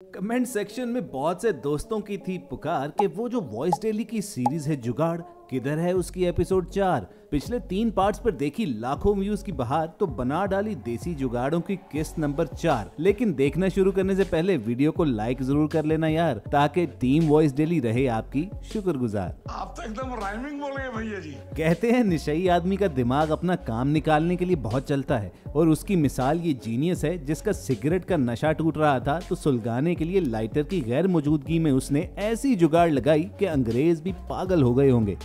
Comment section में बहुत से दोस्तों की थी पुकार कि वो जो वॉइस डेली की सीरीज है जुगाड़, किधर है उसकी एपिसोड 4। पिछले 3 पार्ट्स पर देखी लाखों व्यूज की बहार, तो बना डाली देसी जुगाड़ों की किस्त नंबर 4। लेकिन देखना शुरू करने से पहले वीडियो को लाइक जरूर कर लेना यार, ताकि टीम वॉइस डेली रहे आपकी शुक्रगुजार। आप तो एकदम राइमिंग बोल गए भैया जी। कहते हैं निशई आदमी का दिमाग अपना काम निकालने के लिए बहुत चलता है, और उसकी मिसाल ये जीनियस है जिसका सिगरेट का नशा टूट रहा था तो सुलगाने के लिए लाइटर की गैर मौजूदगी में उसने ऐसी जुगाड़ लगाई कि अंग्रेज भी पागल हो गए होंगे।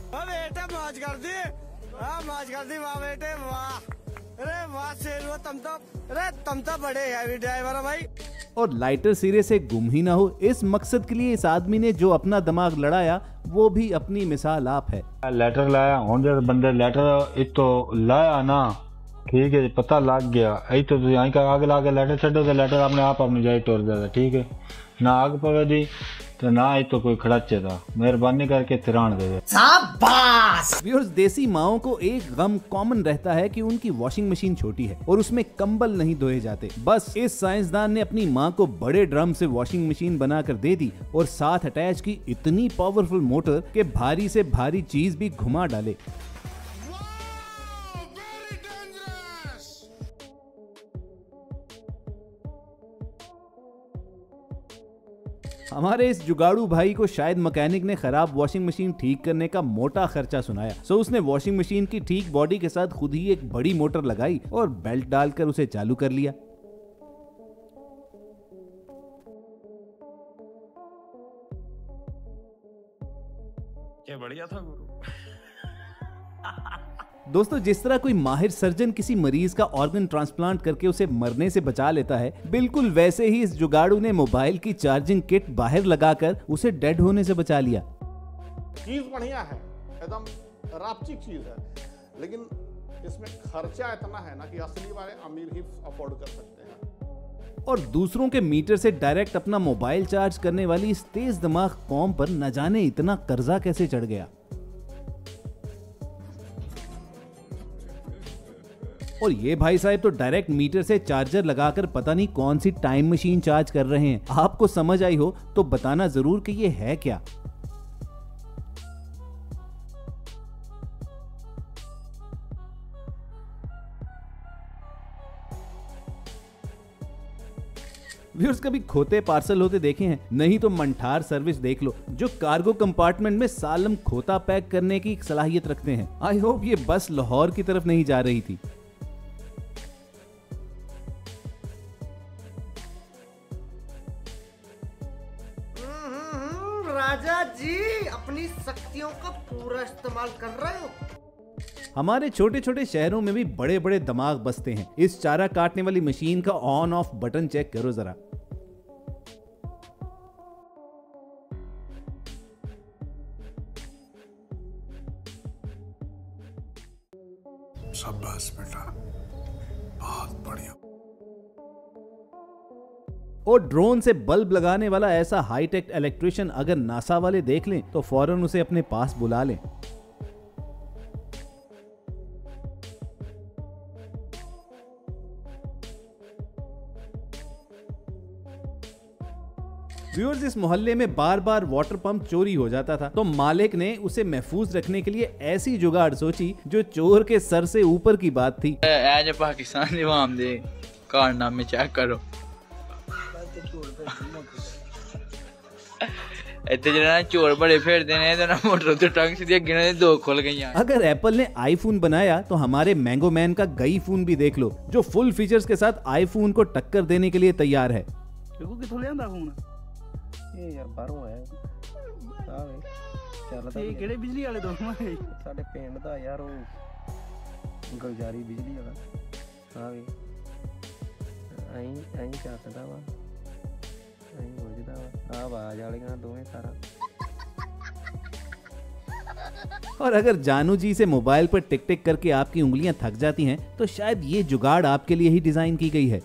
बेटे मौज कर दी, मौज कर दी, वाह बेटे वाह, अरे वाह शेर तुम तो बड़े हैवी ड्राइवर हो भाई। और लाइटर सिरे से गुम ही ना हो, इस मकसद के लिए इस आदमी ने जो अपना दिमाग लड़ाया वो भी अपनी मिसाल आप है। लेटर लाया होंगे बंदे, लेटर एक तो लाया ना, ठीक है पता लग गया, यही तो यहीं का आग ला के लेटर छो तो लेटर अपने आप अपनी जाए टोर देता, ठीक है ना आग पवे दी तो ना ही तो कोई खड़ाचे था, मेहरबानी करके तिरान दे दे। व्यूअर्स, देसी माओं को एक गम कॉमन रहता है कि उनकी वॉशिंग मशीन छोटी है और उसमें कंबल नहीं धोए जाते। बस इस साइंसदान ने अपनी माँ को बड़े ड्रम से वॉशिंग मशीन बनाकर दे दी और साथ अटैच की इतनी पावरफुल मोटर के भारी से भारी चीज भी घुमा डाले। हमारे इस जुगाड़ू भाई को शायद मैकेनिक ने खराब वॉशिंग मशीन ठीक करने का मोटा खर्चा सुनाया, सो उसने वॉशिंग मशीन की ठीक बॉडी के साथ खुद ही एक बड़ी मोटर लगाई और बेल्ट डालकर उसे चालू कर लिया। क्या बढ़िया था गुरु। दोस्तों, जिस तरह कोई माहिर सर्जन किसी मरीज का ऑर्गन ट्रांसप्लांट करके उसे मरने से बचा लेता है, बिल्कुल वैसे ही इस जुगाड़ू ने मोबाइल की चार्जिंग किट बाहर लगाकर उसे डेड होने से बचा लिया। चीज बढ़िया है, एकदम रापचिक चीज है, लेकिन इसमें खर्चा इतना है ना कि असली वाले अमीर ही अफोर्ड कर सकते हैं। और दूसरों के मीटर से डायरेक्ट अपना मोबाइल चार्ज करने वाली इस तेज दिमाग कौम पर न जाने इतना कर्जा कैसे चढ़ गया। और ये भाई साहब तो डायरेक्ट मीटर से चार्जर लगाकर पता नहीं कौन सी टाइम मशीन चार्ज कर रहे हैं। आपको समझ आई हो तो बताना जरूर कि ये है क्या। व्यूअर्स, कभी खोते पार्सल होते देखे हैं? नहीं तो मंठार सर्विस देख लो, जो कार्गो कंपार्टमेंट में सालम खोता पैक करने की सलाहियत रखते हैं। आई होप ये बस लाहौर की तरफ नहीं जा रही थी। राजा जी अपनी शक्तियों का पूरा इस्तेमाल कर रहे हो। हमारे छोटे छोटे शहरों में भी बड़े बड़े दिमाग बसते हैं। इस चारा काटने वाली मशीन का ऑन ऑफ बटन चेक करो जरा। शाबाश बेटा, बहुत बढ़िया। और ड्रोन से बल्ब लगाने वाला ऐसा हाईटेक इलेक्ट्रिशियन अगर नासा वाले देख लें तो फौरन उसे अपने पास बुला लें। व्यूअर्स, इस मोहल्ले में बार बार वाटर पंप चोरी हो जाता था, तो मालिक ने उसे महफूज रखने के लिए ऐसी जुगाड़ सोची जो चोर के सर से ऊपर की बात थी। आज पाकिस्तान दे वाम दे कारनामे चेक करो। चोर बड़े फेरते ने तो ना मोटर तो टंग सीधी गिने 2 खुल गई। अगर एप्पल ने आईफोन बनाया तो हमारे मैंगो मैन का गई फोन भी देख लो, जो फुल फीचर्स के साथ आईफोन को टक्कर देने के लिए तैयार है। किथों लियांदा फोन? ये यार बाहरों आया चलदा। ये किहड़े बिजली वाले दोस्त मारे? साडे पिंड दा यार, ओ गुलजारी बिजली वाला। हां वे आई चलदा वा, आई वजदा वा, आवाज वालियां दोवें तारा। और अगर जानू जी से मोबाइल पर टिक टिक करके आपकी उंगलियां थक जाती हैं तो शायद ये जुगाड़ आपके लिए ही डिजाइन की गई है।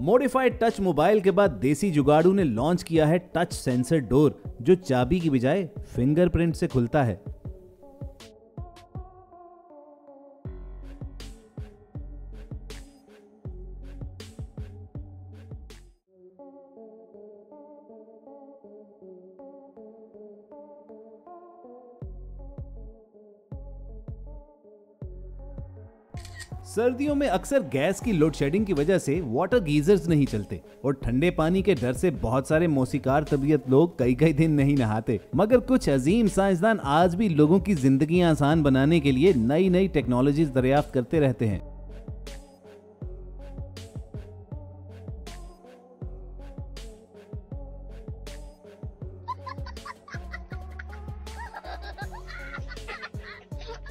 मॉडिफाइड टच मोबाइल के बाद देसी जुगाड़ू ने लॉन्च किया है टच सेंसर डोर, जो चाबी की बजाय फिंगरप्रिंट से खुलता है। सर्दियों में अक्सर गैस की लोड शेडिंग की वजह से वाटर गीजर्स नहीं चलते और ठंडे पानी के डर से बहुत सारे मौसीकार तबीयत लोग कई कई दिन नहीं नहाते। मगर कुछ अजीम साइंसदान आज भी लोगों की जिंदगी आसान बनाने के लिए नई नई टेक्नोलॉजीज दरियाफ्त करते रहते हैं।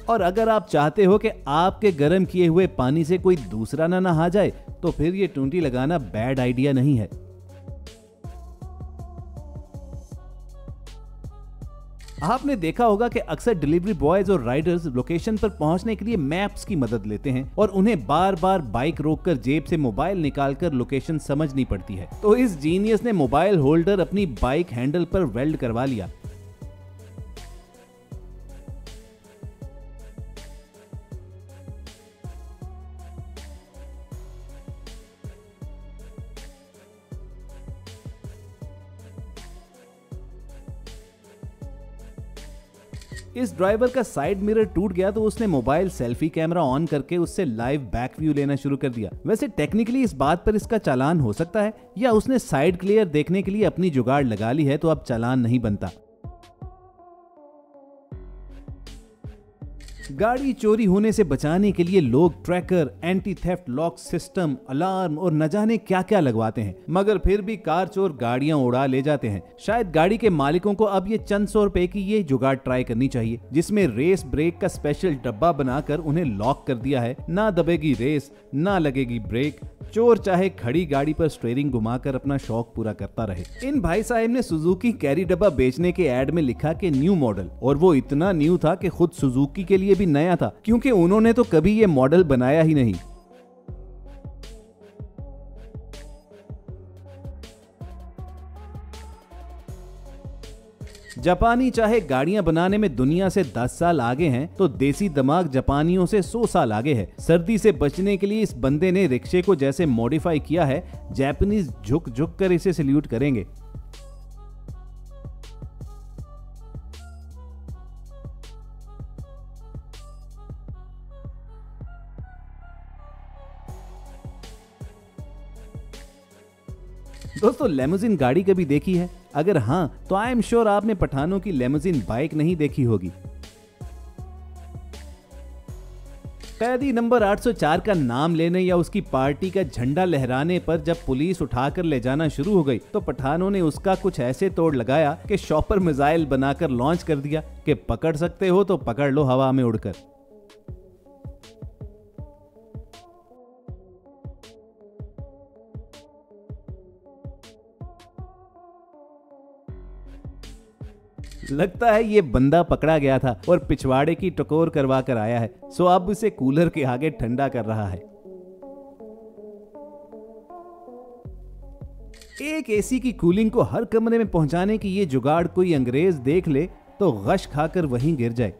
और अगर आप चाहते हो कि आपके गर्म किए हुए पानी से कोई दूसरा ना नहा जाए तो फिर ये टूंटी लगाना बैड आइडिया नहीं है। आपने देखा होगा कि अक्सर डिलीवरी बॉयज और राइडर्स लोकेशन पर पहुंचने के लिए मैप्स की मदद लेते हैं और उन्हें बार बार बाइक रोककर जेब से मोबाइल निकालकर लोकेशन समझनी पड़ती है। तो इस जीनियस ने मोबाइल होल्डर अपनी बाइक हैंडल पर वेल्ड करवा लिया। इस ड्राइवर का साइड मिरर टूट गया तो उसने मोबाइल सेल्फी कैमरा ऑन करके उससे लाइव बैक व्यू लेना शुरू कर दिया। वैसे टेक्निकली इस बात पर इसका चालान हो सकता है, या उसने साइड क्लियर देखने के लिए अपनी जुगाड़ लगा ली है तो अब चालान नहीं बनता। गाड़ी चोरी होने से बचाने के लिए लोग tracker, anti theft lock system, alarm और न जाने क्या क्या लगवाते हैं, मगर फिर भी कार चोर गाड़ियां उड़ा ले जाते हैं। शायद गाड़ी के मालिकों को अब ये चंद सौ रुपए की ये जुगाड़ ट्राई करनी चाहिए, जिसमें रेस ब्रेक का स्पेशल डब्बा बनाकर उन्हें लॉक कर दिया है। ना दबेगी रेस, ना लगेगी ब्रेक, चोर चाहे खड़ी गाड़ी पर स्टीयरिंग घुमाकर अपना शौक पूरा करता रहे। इन भाई साहब ने सुजुकी कैरी डब्बा बेचने के एड में लिखा कि न्यू मॉडल, और वो इतना न्यू था कि खुद सुजुकी के लिए भी नया था, क्योंकि उन्होंने तो कभी ये मॉडल बनाया ही नहीं। जापानी चाहे गाड़ियां बनाने में दुनिया से 10 साल आगे हैं, तो देसी दिमाग जापानियों से 100 साल आगे है। सर्दी से बचने के लिए इस बंदे ने रिक्शे को जैसे मॉडिफाई किया है, जापानीज झुक झुक कर इसे सैल्यूट करेंगे। दोस्तों, लेमुजिन गाड़ी कभी देखी है? अगर हाँ, तो आई एम श्योर आपने पठानों की लेमुजिन बाइक नहीं देखी होगी। कैदी नंबर 804 का नाम लेने या उसकी पार्टी का झंडा लहराने पर जब पुलिस उठाकर ले जाना शुरू हो गई, तो पठानों ने उसका कुछ ऐसे तोड़ लगाया कि शॉपर मिसाइल बनाकर लॉन्च कर दिया कि पकड़ सकते हो तो पकड़ लो हवा में उड़कर। लगता है ये बंदा पकड़ा गया था और पिछवाड़े की टकोर करवा कर आया है, सो अब इसे कूलर के आगे ठंडा कर रहा है। एक एसी की कूलिंग को हर कमरे में पहुंचाने की ये जुगाड़ कोई अंग्रेज देख ले तो गश खाकर वहीं गिर जाए।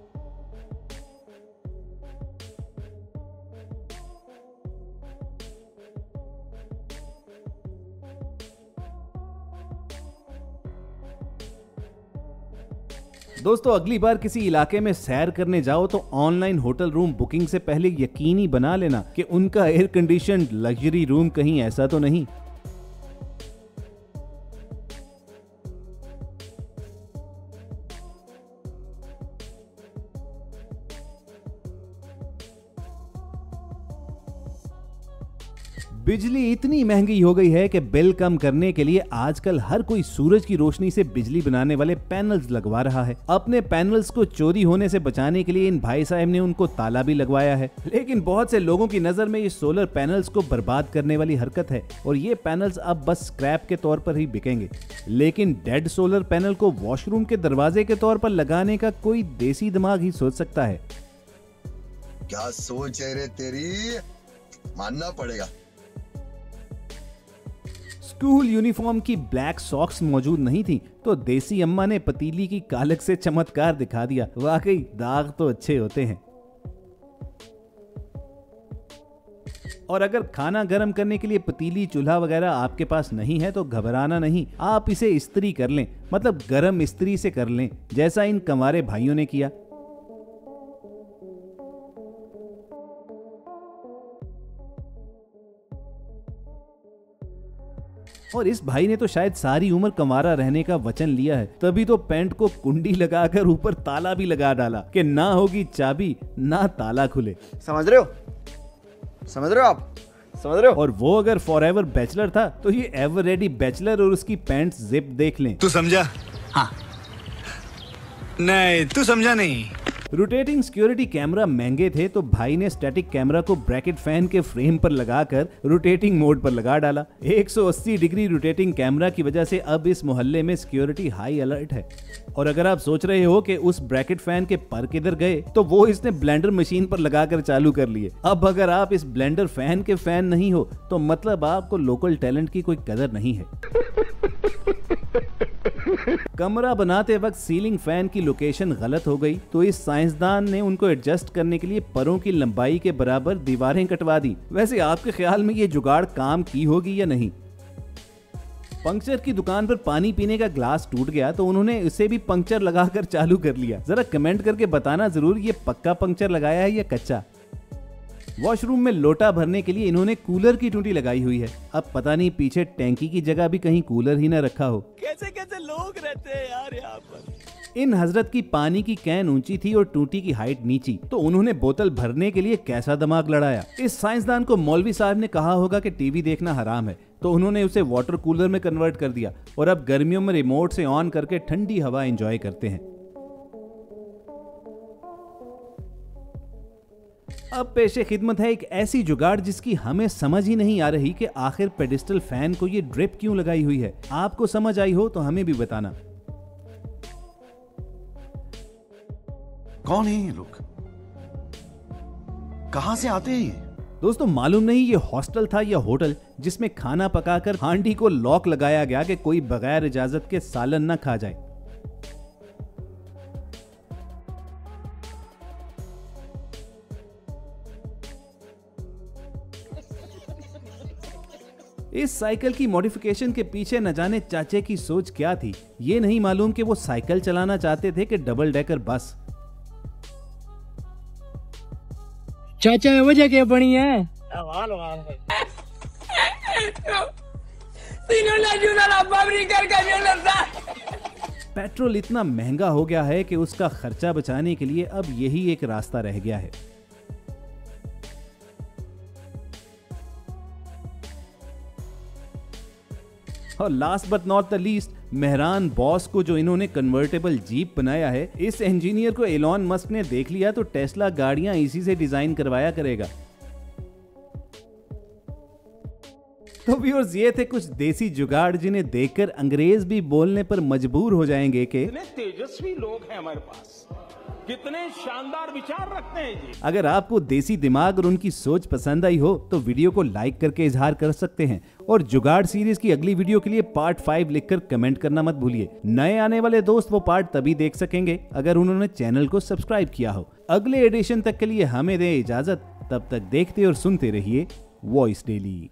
दोस्तों, अगली बार किसी इलाके में सैर करने जाओ तो ऑनलाइन होटल रूम बुकिंग से पहले यकीनी बना लेना कि उनका एयर कंडीशन्ड लग्जरी रूम कहीं ऐसा तो नहीं। बिजली इतनी महंगी हो गई है कि बिल कम करने के लिए आजकल हर कोई सूरज की रोशनी से बिजली बनाने वाले पैनल्स लगवा रहा है। अपने पैनल्स को चोरी होने से बचाने के लिए इन भाई साहब ने उनको ताला भी लगवाया है। लेकिन बहुत से लोगों की नजर में ये सोलर पैनल्स को बर्बाद करने वाली हरकत है और ये पैनल्स अब बस स्क्रैप के तौर पर ही बिकेंगे। लेकिन डेड सोलर पैनल को वॉशरूम के दरवाजे के तौर पर लगाने का कोई देसी दिमाग ही सोच सकता है। क्या सोच है रे तेरी, मानना पड़ेगा। स्कूल यूनिफॉर्म की ब्लैक सॉक्स मौजूद नहीं थी तो देसी अम्मा ने पतीली की कालक से चमत्कार दिखा दिया। वाकई दाग तो अच्छे होते हैं। और अगर खाना गर्म करने के लिए पतीली, चूल्हा वगैरह आपके पास नहीं है तो घबराना नहीं, आप इसे इस्त्री कर लें, मतलब गर्म इस्त्री से कर लें, जैसा इन कंवारे भाइयों ने किया। और इस भाई ने तो शायद सारी उम्र कंवारा रहने का वचन लिया है, तभी तो पैंट को कुंडी लगाकर ऊपर ताला भी लगा डाला कि ना होगी चाबी ना ताला खुले। समझ रहे हो आप, समझ रहे हो? और वो अगर फॉरएवर बैचलर था तो ये एवर रेडी बैचलर और उसकी पैंट जिप देख लें। तू समझा? हाँ नहीं तू समझा नहीं। रोटेटिंग सिक्योरिटी कैमरा महंगे थे तो भाई ने स्टैटिक कैमरा को ब्रैकेट फैन के फ्रेम पर लगाकर रोटेटिंग मोड पर लगा डाला। 180 डिग्री रोटेटिंग कैमरा की वजह से अब इस मोहल्ले में सिक्योरिटी हाई अलर्ट है। और अगर आप सोच रहे हो कि उस ब्रैकेट फैन के पर किधर गए, तो वो इसने ब्लेंडर मशीन पर लगाकर चालू कर लिए। अब अगर आप इस ब्लेंडर फैन के फैन नहीं हो तो मतलब आपको लोकल टैलेंट की कोई कदर नहीं है। कमरा बनाते वक्त सीलिंग फैन की लोकेशन गलत हो गई तो इस साइंसदान ने उनको एडजस्ट करने के लिए परों की लंबाई के बराबर दीवारें कटवा दी। वैसे आपके ख्याल में ये जुगाड़ काम की होगी या नहीं? पंक्चर की दुकान पर पानी पीने का ग्लास टूट गया तो उन्होंने इसे भी पंक्चर लगाकर चालू कर लिया। जरा कमेंट करके बताना जरूर ये पक्का पंक्चर लगाया है या कच्चा। वॉशरूम में लोटा भरने के लिए इन्होंने कूलर की टूटी लगाई हुई है। अब पता नहीं पीछे टैंकी की जगह भी कहीं कूलर ही न रखा हो। कैसे कैसे लोग रहते हैं यार यहाँ पर। इन हजरत की पानी की कैन ऊंची थी और टूटी की हाइट नीची, तो उन्होंने बोतल भरने के लिए कैसा दिमाग लड़ाया। इस साइंसदान को मौलवी साहब ने कहा होगा कि टीवी देखना हराम है, तो उन्होंने उसे वाटर कूलर में कन्वर्ट कर दिया और अब गर्मियों में रिमोट से ऑन करके ठंडी हवा एंजॉय करते हैं। अब पेशे खिदमत है एक ऐसी जुगाड़ जिसकी हमें समझ ही नहीं आ रही कि आखिर पेडिस्टल फैन को ये ड्रिप क्यों लगाई हुई है। आपको समझ आई हो तो हमें भी बताना। कौन है ये लोग? कहां से आते हैं ये? दोस्तों मालूम नहीं ये हॉस्टल था या होटल जिसमें खाना पकाकर हांडी को लॉक लगाया गया कि कोई बगैर इजाजत के सालन न खा जाए। इस साइकिल की मॉडिफिकेशन के पीछे न जाने चाचे की सोच क्या थी। ये नहीं मालूम कि वो साइकिल चलाना चाहते थे कि डबल डेकर बस। चाचा वजह क्या बनी है? पेट्रोल इतना महंगा हो गया है कि उसका खर्चा बचाने के लिए अब यही एक रास्ता रह गया है। और last but not the least, Mehran boss को जो इन्होंने कन्वर्टेबल जीप बनाया है, इस इंजीनियर को एलॉन मस्क ने देख लिया तो टेस्ला गाड़ियां इसी से डिजाइन करवाया करेगा। तो व्यूअर्स ये थे कुछ देसी जुगाड़ जिन्हें देखकर अंग्रेज भी बोलने पर मजबूर हो जाएंगे कि कितने तेजस्वी लोग हैं हमारे पास, कितने शानदार विचार रखते हैं जी। अगर आपको देसी दिमाग और उनकी सोच पसंद आई हो तो वीडियो को लाइक करके इजहार कर सकते हैं और जुगाड़ सीरीज की अगली वीडियो के लिए पार्ट 5 लिखकर कमेंट करना मत भूलिए। नए आने वाले दोस्त वो पार्ट तभी देख सकेंगे अगर उन्होंने चैनल को सब्सक्राइब किया हो। अगले एडिशन तक के लिए हमें दें इजाजत, तब तक देखते और सुनते रहिए वॉइस डेली।